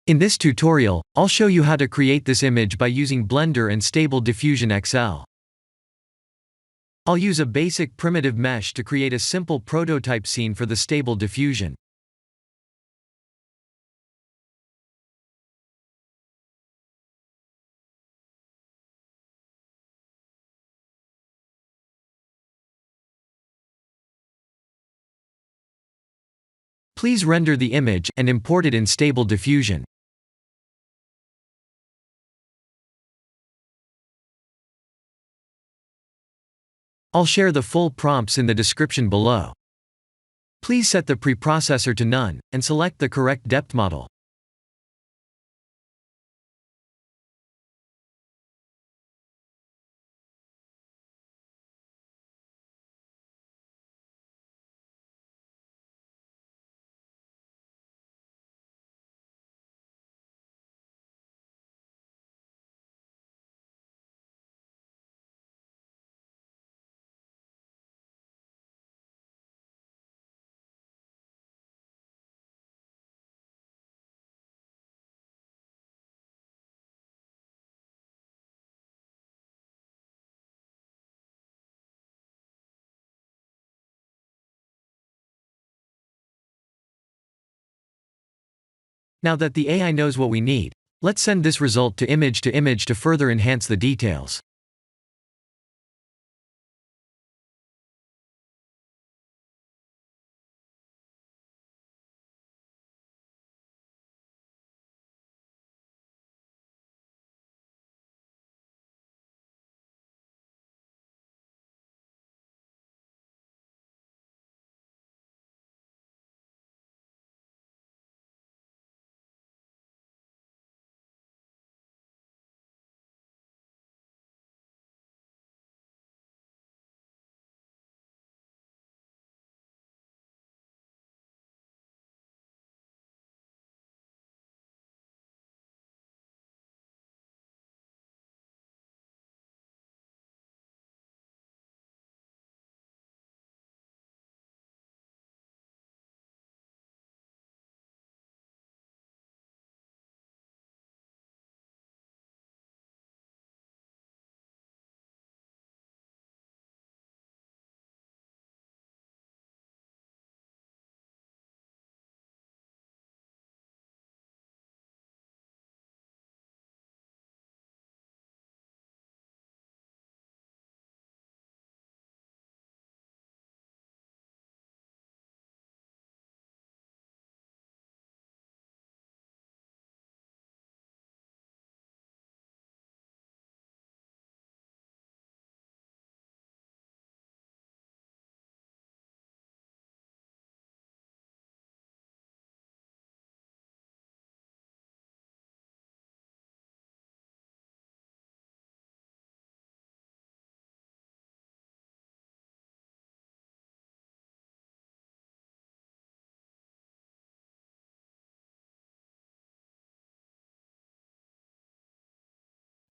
In this tutorial, I'll show you how to create this image by using Blender and Stable Diffusion XL. I'll use a basic primitive mesh to create a simple prototype scene for the Stable Diffusion. Please render the image and import it in Stable Diffusion. I'll share the full prompts in the description below. Please set the preprocessor to none, and select the correct depth model. Now that the AI knows what we need, let's send this result to image to further enhance the details.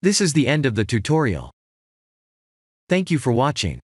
This is the end of the tutorial. Thank you for watching.